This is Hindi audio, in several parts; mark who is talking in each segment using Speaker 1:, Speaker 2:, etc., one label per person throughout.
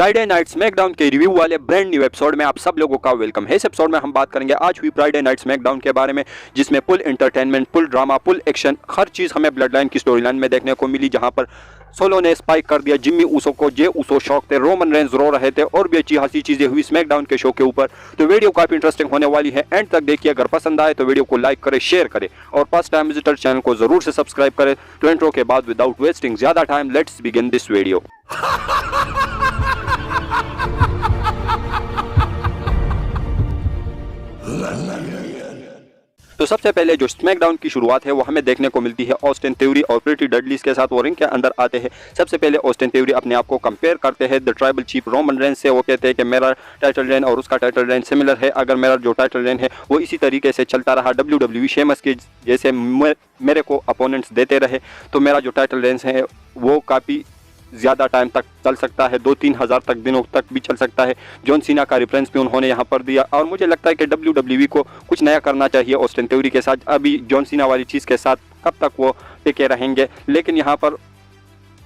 Speaker 1: फ्राइडे नाइट स्मैकडाउन के रिव्यू वाले ब्रांड न्यू एपिसोड में आप सब लोगों का वेलकम है। इस एपिसोड में हम बात करेंगे आज हुई फ्राइडे नाइट स्मैकडाउन के बारे में, जिसमें full entertainment, full drama, full action, हर चीज़ हमें ब्लड लाइन की स्टोरी लाइन में देखने को मिली, जहां पर सोलो ने स्पाइक कर दिया जिम्मी ऊसो को, जे ऊसो शौक थे, रोमन रेंज रो रहे थे और भी अच्छी हंसी चीज़ें हुई स्मैकडाउन के शो के ऊपर। तो वीडियो काफ़ी इंटरेस्टिंग होने वाली है, एंड तक देखिए। अगर पसंद आए तो वीडियो को लाइक करें, शेयर करें और फर्स्ट टाइम विजिटर चैनल को जरूर से सब्सक्राइब करें। तो इंट्रो के बाद विदाउट वेस्टिंग ज़्यादा time let's begin this video. तो सबसे पहले जो स्मैकडाउन की शुरुआत है वो हमें देखने को मिलती है ऑस्टिन थ्योरी और प्रीटी डडलीज के साथ। वो रिंग के अंदर आते हैं। सबसे पहले ऑस्टिन थ्योरी अपने आप को कंपेयर करते हैं the tribal chief Roman Reigns से। वो कहते हैं कि मेरा टाइटल रेन और उसका टाइटल रेन सिमिलर है। अगर मेरा जो टाइटल रेन है वो इसी तरीके से चलता रहा, WWE शेमस के जैसे मेरे को अपोनेंट्स देते रहे, तो मेरा जो टाइटल रेंज है वो काफ़ी ज़्यादा टाइम तक चल सकता है, 2-3 हज़ार तक दिनों तक भी चल सकता है। जॉन सीना का रेफरेंस भी उन्होंने यहाँ पर दिया और मुझे लगता है कि WWE को कुछ नया करना चाहिए ऑस्टिन थ्योरी के साथ। अभी जॉन सीना वाली चीज़ के साथ कब तक वो टिके रहेंगे। लेकिन यहाँ पर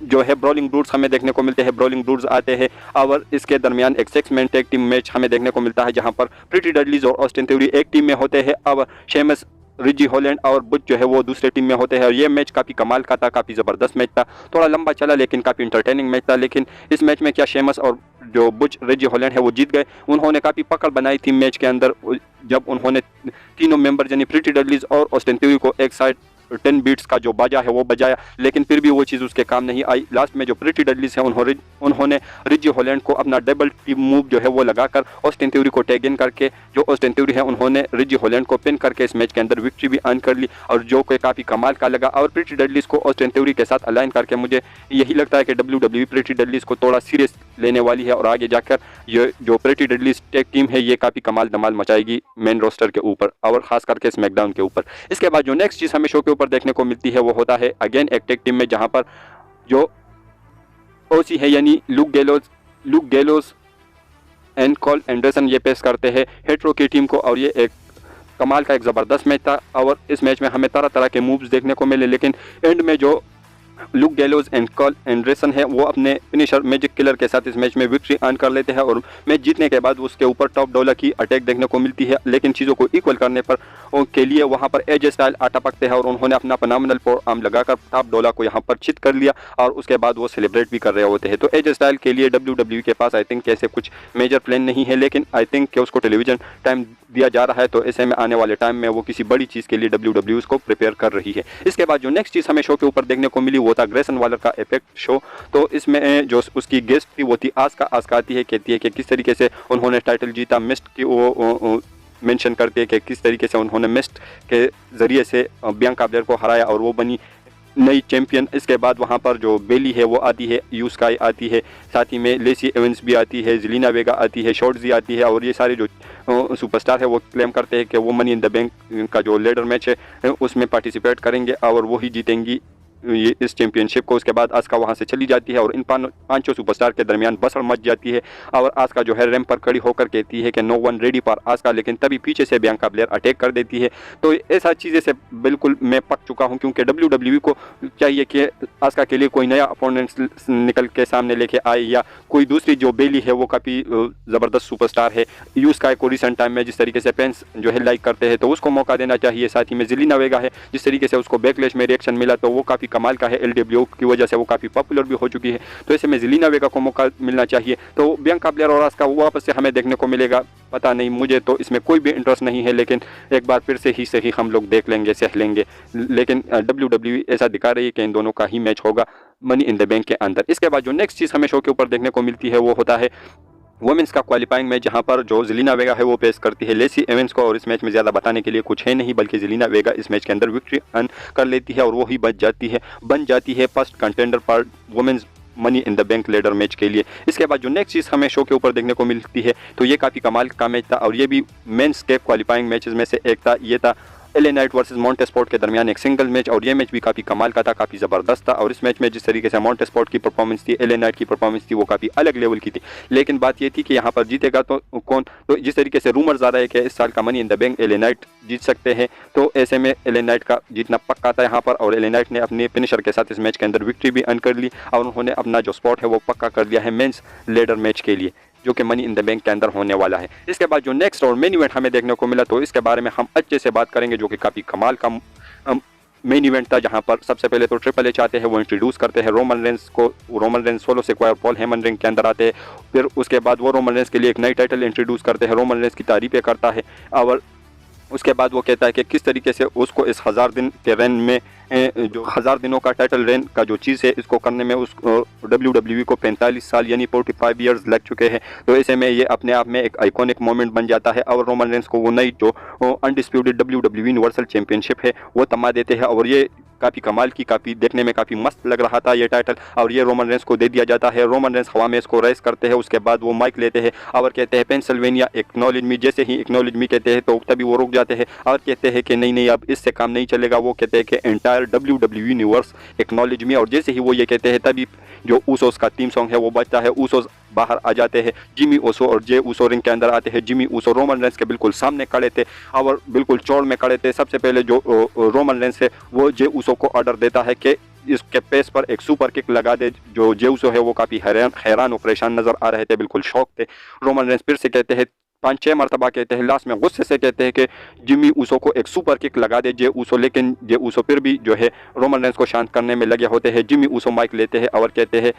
Speaker 1: जो है ब्रॉलिंग ब्रूड्स हमें देखने को मिलते हैं। ब्रॉलिंग ब्रूड्स आते हैं और इसके दरमियान एक 6 मैन टैग टीम मैच हमें देखने को मिलता है, जहाँ पर प्रीटी डडलीज और ऑस्टिन थ्योरी एक टीम में होते हैं और शेमस, रिजी हॉलैंड और बुच जो है वो दूसरे टीम में होते हैं। और ये मैच काफ़ी कमाल का था, काफ़ी ज़बरदस्त मैच था, थोड़ा लंबा चला लेकिन काफ़ी इंटरटेनिंग मैच था। लेकिन इस मैच में क्या शेमस और जो बुच रिजी हॉलैंड है वो जीत गए। उन्होंने काफ़ी पकड़ बनाई थी मैच के अंदर, जब उन्होंने तीनों मेंबर यानी प्रीटी डडलीज और ऑस्टिन थ्योरी को एक साइड 10 बीट्स का जो बाजा है वो बजाया, लेकिन फिर भी वो चीज़ उसके काम नहीं आई। लास्ट में जो प्रीटी डडलीज है उन्होंने रिजी हॉलैंड को अपना डबल टीम मूव जो है वो लगाकर ऑस्टिन थ्योरी को टैग इन करके, जो ऑस्टिन थ्योरी है उन्होंने रिजी हॉलैंड को पिन करके इस मैच के अंदर विक्ट्री भी अर्न कर ली, और जो कि काफ़ी कमाल का लगा। और प्रीटी डडलीज को ऑस्टिन थ्योरी के साथ अलाइन करके मुझे यही लगता है कि WWE प्रीटी डडलीज को थोड़ा सीरियस लेने वाली है और आगे जाकर ये जो प्रीटी डडलीज टैग टीम है ये काफ़ी कमाल धमाल मचाएगी मेन रोस्टर के ऊपर और ख़ास करके स्मैकडाउन के ऊपर। इसके बाद जो नेक्स्ट चीज़ हमें शो के ऊपर देखने को मिलती है वो होता है अगेन एक टैग टीम में, जहां पर जो ओसी है यानी look gallows and call Anderson ये पेश करते हैं हेट्रो की टीम को, और ये एक कमाल का एक ज़बरदस्त मैच था। और इस मैच में हमें तरह तरह के मूव्स देखने को मिले, लेकिन एंड में जो look gallows and call Anderson है वो अपने फिनिशर मैजिक किलर के साथ इस मैच में विक्ट्री अर्न कर लेते हैं और मैच जीतने के बाद उसके ऊपर टॉप डॉलर की अटैक देखने को मिलती है। लेकिन चीज़ों को इक्वल करने पर के लिए वहां पर एजे स्टाइल आ टपकते हैं और उन्होंने अपना फिनोमिनल फोर आर्म लगाकर टॉप डॉलर को यहां पर चित कर लिया और उसके बाद वो सेलिब्रेट भी कर रहे होते हैं। तो एजे स्टाइल के लिए WWE के पास आई थिंक ऐसे कुछ मेजर प्लान नहीं है, लेकिन आई थिंक कि उसको टेलीविजन टाइम दिया जा रहा है, तो ऐसे में आने वाले टाइम में वो किसी बड़ी चीज़ के लिए WWE उसको प्रिपेयर कर रही है। इसके बाद जो नेक्स्ट चीज़ हमें शो के ऊपर देखने को मिली वो था ग्रेसन वालर का इफेक्ट शो। तो इसमें जो उसकी गेस्ट थी वो थी आस्का आती है, कहती है कि किस तरीके से उन्होंने टाइटल जीता। मिस्ट की वो मेंशन करती है कि किस तरीके से उन्होंने मिस्ट के ज़रिए से बियांका ब्लेयर को हराया और वो बनी नई चैंपियन। इसके बाद वहाँ पर जो बेली है वो आती है, यू स्काई आती है, साथ ही में लेसी एवेंस भी आती है, जेलिना वेगा आती है, शॉर्ट्जी आती है, और ये सारे जो सुपरस्टार है वो क्लेम करते हैं कि वो मनी इन द बैंक का जो लेडर मैच है उसमें पार्टिसिपेट करेंगे और वो ही जीतेंगी ये इस चैंपियनशिप को। उसके बाद आस्का वहां से चली जाती है और इन पांचों सुपरस्टार के दरमियान बसड़ मच जाती है और आस्का जो है रैंप पर खड़ी होकर कहती है कि no one ready for Asuka, लेकिन तभी पीछे से बियांका ब्लेयर अटैक कर देती है। तो ऐसा चीज़ें से बिल्कुल मैं पक चुका हूं, क्योंकि WWE को चाहिए कि आस्का के लिए कोई नया अपोनेंट निकल के सामने लेके आए, या कोई दूसरी जो बेली है वो काफ़ी ज़बरदस्त सुपरस्टार है। यू स्काई को रिसेंट टाइम में जिस तरीके से फैंस जो है लाइक करते हैं तो उसको मौका देना चाहिए। साथ ही में जेलिना वेगा है, जिस तरीके से उसको बैकलैश में रिएक्शन मिला तो वो काफ़ी कमाल का है, LWO की वजह से वो काफ़ी पॉपुलर भी हो चुकी है, तो ऐसे में जेलिना वेगा को मौका मिलना चाहिए। तो बियांका ब्लेयर और आस्का वापस से हमें देखने को मिलेगा, पता नहीं, मुझे तो इसमें कोई भी इंटरेस्ट नहीं है, लेकिन एक बार फिर से ही सही हम लोग देख लेंगे, सह लेंगे। लेकिन WWE ऐसा दिखा रही है कि इन दोनों का ही मैच होगा मनी इन द बैंक के अंदर। इसके बाद जो नेक्स्ट चीज़ हमें शो के ऊपर देखने को मिलती है वो होता है वुमेन्स का क्वालिफाइंग मैच, जहां पर जो जेलिना वेगा है वो पेश करती है लेसी एवेंस को, और इस मैच में ज़्यादा बताने के लिए कुछ है नहीं, बल्कि जेलिना वेगा इस मैच के अंदर विक्ट्री अर्न कर लेती है और वो ही बन जाती है first contender for women's money in the bank ladder match के लिए। इसके बाद जो नेक्स्ट चीज़ हमें शो के ऊपर देखने को मिलती है तो ये काफ़ी कमाल का मैच था और ये भी मेंस के क्वालिफाइंग मैचेस में से एक था। ये था एलए नाइट वर्सेस मॉन्टेस्पोर्ट के दरमियान एक सिंगल मैच, और ये मैच भी काफ़ी कमाल का था, काफ़ी ज़बरदस्त था। और इस मैच में जिस तरीके से मॉन्टेस्पोर्ट की परफॉर्मेंस थी, एलए नाइट की परफॉर्मेंस थी, वो काफ़ी अलग लेवल की थी। लेकिन बात ये थी कि यहाँ पर जीतेगा तो कौन। तो जिस तरीके से रूमर्स आ रहा है कि इस साल का money in the bank LA Knight जीत सकते हैं, तो ऐसे में एलए नाइट का जीतना पक्का था यहाँ पर। और एलए नाइट ने अपने फिनिशर के साथ इस मैच के अंदर विक्ट्री भी अर्न कर ली, और उन्होंने अपना जो स्पॉट है वो पक्का कर लिया है मेंस लेडर मैच के लिए, जो कि मनी इन द बैंक के अंदर होने वाला है। इसके बाद जो नेक्स्ट और मेन इवेंट हमें देखने को मिला, तो इसके बारे में हम अच्छे से बात करेंगे, जो कि काफ़ी कमाल का मेन इवेंट था। जहां पर सबसे पहले तो ट्रिपल एच आते हैं, वो इंट्रोड्यूस करते हैं रोमन रेंस को। रोमन रेंस सोलो सिक्वायर और पॉल हेमन रिंग के अंदर आते हैं। फिर उसके बाद वो रोमन रेंस के लिए एक नई टाइटल इंट्रोड्यूस करते हैं, रोमन रेंस की तारीफें करता है, और उसके बाद वो कहता है कि किस तरीके से उसको इस 1000 दिन के रेन में, जो 1000 दिनों का टाइटल रेन का जो चीज़ है, इसको करने में उस WWE को 45 साल यानी 45 ईयर्स लग चुके हैं। तो ऐसे में ये अपने आप में एक आइकॉनिक मोमेंट बन जाता है, और रोमन रेंस को वो नई जो अनडिस्प्यूटेड WWE यूनिवर्सल चैंपियनशिप है वो थमा देते हैं। और ये काफ़ी कमाल की, काफ़ी देखने में काफ़ी मस्त लग रहा था ये टाइटल, और ये रोमन रेंस को दे दिया जाता है। रोमन रेंस हवा में इसको रेस करते हैं, उसके बाद वो माइक लेते हैं और कहते हैं पेंसिल्वेनिया एक्नॉलेज मी। जैसे ही एक्नॉलेज मी कहते हैं तो तभी वो रुक जाते हैं और कहते हैं कि नहीं नहीं, अब इससे काम नहीं चलेगा। वो कहते हैं कि एंटायर WWE यूनिवर्स एक्नॉलेज मी, और जैसे ही वो ये कहते हैं तभी जो ऊसोस का थीम सॉन्ग है वो बजता है। ऊसोस बाहर आ जाते हैं, जिमी ऊसो और जे ऊसो रिंग के अंदर आते हैं। जिमी ऊसो रोमन रेंस के बिल्कुल सामने खड़े थे और बिल्कुल चौड़ में खड़े थे। सबसे पहले जो रोमन रेंस है वो जे ऊसो को ऑर्डर देता है कि इसके पेस पर एक सुपर किक लगा दे। जो जे ऊसो है वो काफ़ी हैरान और परेशान नजर आ रहे थे, बिल्कुल शौक थे। रोमन रेंस फिर से कहते हैं, 5-6 मरतबा कहते हैं, लास्ट में गुस्से से कहते हैं कि जिमी ऊसो को एक सुपर किक लगा दे जे ऊसो। लेकिन जे ऊसो फिर भी जो है रोमन रेंस को शांत करने में लगे होते हैं। जिमी ऊसो माइक लेते हैं और कहते हैं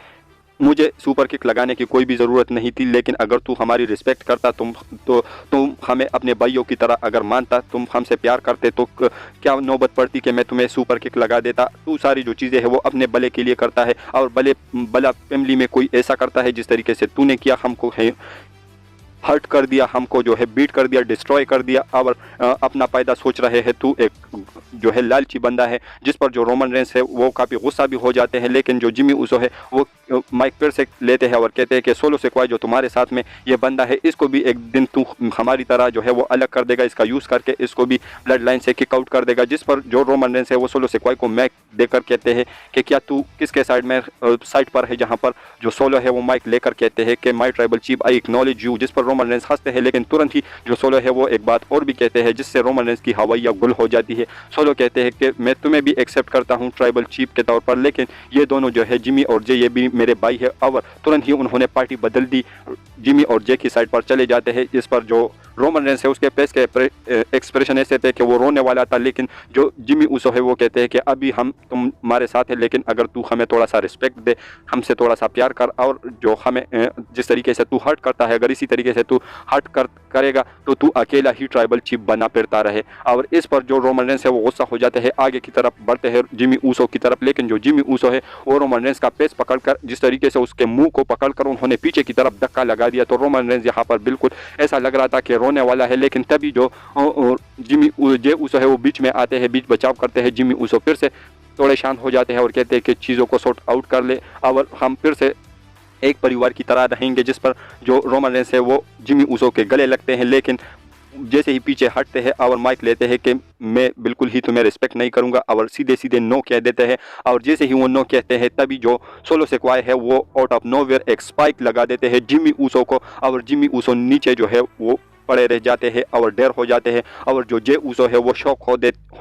Speaker 1: मुझे सुपर किक लगाने की कोई भी ज़रूरत नहीं थी, लेकिन अगर तू हमारी रिस्पेक्ट करता, तुम हमें अपने भाइयों की तरह अगर मानता, तुम हमसे प्यार करते, तो क्या नौबत पड़ती कि मैं तुम्हें सुपर किक लगा देता। तू सारी जो चीज़ें हैं वो अपने भले के लिए करता है, और भला फैमिली में कोई ऐसा करता है जिस तरीके से तूने किया, हमको है हर्ट कर दिया, हमको जो है बीट कर दिया, डिस्ट्रॉय कर दिया, और अपना फायदा सोच रहे हैं। तू एक जो है लालची बंदा है। जिस पर जो रोमन रेंस है वो काफ़ी गुस्सा भी हो जाते हैं। लेकिन जो जिमी ऊसो है वो माइक फिर से लेते हैं और कहते हैं कि सोलो सिक्वायर जो तुम्हारे साथ में ये बंदा है, इसको भी एक दिन तू हमारी तरह जो है वो अलग कर देगा, इसका यूज़ करके इसको भी ब्लड लाइन से किक आउट कर देगा। जिस पर जो रोमन रेंस है वो सोलो सिक्वायर को माइक देकर कहते हैं कि क्या तू किसके साइड पर है। जहाँ पर जो सोलो है वो माइक लेकर कहते हैं कि my tribal chief I acknowledge you. जिस पर रोमन रेंस हंसते हैं, लेकिन तुरंत ही जो सोलो है वो एक बात और भी कहते हैं जिससे रोमन रेंस की हवैया गुल हो जाती है। सोलो कहते हैं कि मैं तुम्हें भी एक्सेप्ट करता हूं ट्राइबल चीफ के तौर पर, लेकिन ये दोनों जो है जिमी और जे ये भी मेरे भाई है। और तुरंत ही उन्होंने पार्टी बदल दी, जिमी और जे की साइड पर चले जाते हैं। इस पर जो रोमन रेंस है उसके फेस के एक्सप्रेशन ऐसे थे कि वो रोने वाला था, लेकिन जो जिमी ऊसो है वो कहते हैं कि अभी हम तुम्हारे साथ है, लेकिन अगर तू हमें थोड़ा सा रिस्पेक्ट दे, हमसे थोड़ा सा प्यार कर, और जो हमें जिस तरीके से तू हर्ट करता है, अगर इसी तरीके से तू हर्ट करेगा तो तू अकेला ही ट्राइबल चीफ बना फिरता रहे। और इस पर जो रोमन रेंस है वो गुस्सा हो जाते हैं, आगे की तरफ बढ़ते हैं जिमी ऊसो की तरफ। लेकिन जो जिमी ऊसो है वो रोमन रेंस का पेस पकड़कर, जिस तरीके से उसके मुंह को पकड़कर उन्होंने पीछे की तरफ धक्का लगा दिया। तो रोमन रेंस यहाँ पर बिल्कुल ऐसा लग रहा था कि रोने वाला है, लेकिन तभी जो जिमी जे ऊसो है वो बीच में आते हैं, बीच बचाव करते हैं। जिमी ऊसो फिर से थोड़े शांत हो जाते हैं और कहते हैं कि चीज़ों को सॉर्ट आउट कर ले और हम फिर से एक परिवार की तरह रहेंगे। जिस पर जो रोमन रेंस है वो जिमी ऊसो के गले लगते हैं, लेकिन जैसे ही पीछे हटते हैं और माइक लेते हैं कि मैं बिल्कुल ही तुम्हें रिस्पेक्ट नहीं करूंगा, और सीधे सीधे नो कह देते हैं। और जैसे ही वो नो कहते हैं तभी जो सोलो सिक्वायर है वो आउट ऑफ नोवेयर एक स्पाइक लगा देते हैं जिमी ऊसो को, और जिमी ऊसो नीचे जो है वो पड़े रह जाते हैं और डेर हो जाते हैं। और जो जे ऊसो है वो शॉक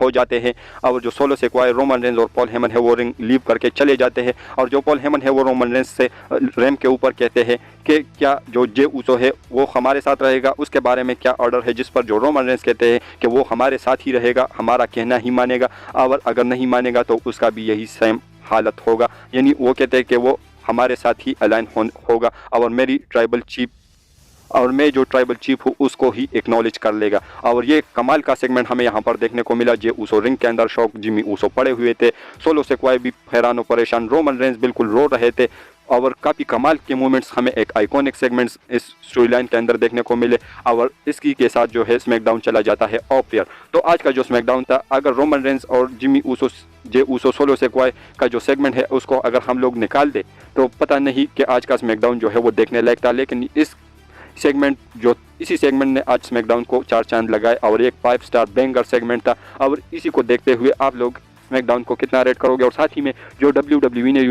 Speaker 1: हो जाते हैं, और जो सोलो सिक्वायर रोमन रेंस और पॉल हेमन है वो रिंग लीव करके चले जाते हैं। और जो पॉल हेमन है वो रोमन रेंस से रैम के ऊपर कहते हैं कि क्या जो जे ऊसो है वो हमारे साथ रहेगा, उसके बारे में क्या ऑर्डर है। जिस पर जो रोमन रेंस कहते हैं कि वो हमारे साथ ही रहेगा, हमारा कहना ही मानेगा, और अगर नहीं मानेगा तो उसका भी यही सेम हालत होगा। यानी वो कहते हैं कि वो हमारे साथ ही अलाइन होगा, और मेरी ट्राइबल चीफ और मैं जो ट्राइबल चीफ हूँ उसको ही एक्नॉलेज कर लेगा। और ये कमाल का सेगमेंट हमें यहाँ पर देखने को मिला। जे ऊसो रिंग के अंदर शौक, जिमी ऊसो पड़े हुए थे, सोलो सिक्वायर भी हैरान और परेशान, रोमन रेंस बिल्कुल रो रहे थे, और काफ़ी कमाल के मोमेंट्स हमें एक आइकॉनिक सेगमेंट्स इस स्टोरी लाइन के अंदर देखने को मिले। और इसकी के साथ जो है स्मैकडाउन चला जाता है ऑफ एयर। तो आज का जो स्मैकडाउन था, अगर रोमन रेंस और Jimmy Uso Jey Uso solo secure का जो सेगमेंट है उसको अगर हम लोग निकाल दे तो पता नहीं कि आज का स्मैकडाउन जो है वो देखने लायक था। लेकिन सेगमेंट जो इसी सेगमेंट ने आज स्मैकडाउन को 4 चांद लगाए और एक 5 स्टार बैंगर सेगमेंट था। और इसी को देखते हुए आप लोग स्मैकडाउन को कितना रेट करोगे? और साथ ही में जो WWE ने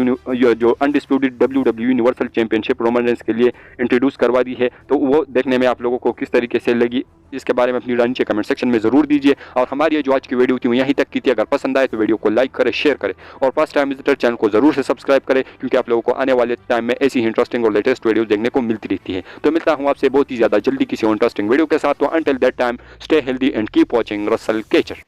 Speaker 1: जो undisputed WWE universal championship Roman Reigns के लिए इंट्रोड्यूस करवा दी है, तो वो देखने में आप लोगों को किस तरीके से लगी, इसके बारे में अपनी राय नीचे कमेंट सेक्शन में ज़रूर दीजिए। और हमारी जो आज की वीडियो थी वो यहीं तक की थी। अगर पसंद आए तो वीडियो को लाइक करें, शेयर करें और फर्स्ट टाइम विजिटर चैनल को ज़रूर से सब्सक्राइब करें, क्योंकि आप लोगों को आने वाले टाइम में ऐसी ही इंटरेस्टिंग और लेटेस्ट वीडियो देखने को मिलती रहती है। तो मिलता हूँ आपसे बहुत ही ज़्यादा जल्दी किसी इंटरेस्टिंग वीडियो के साथ। तो until that time stay healthy and keep watching Russell केचर।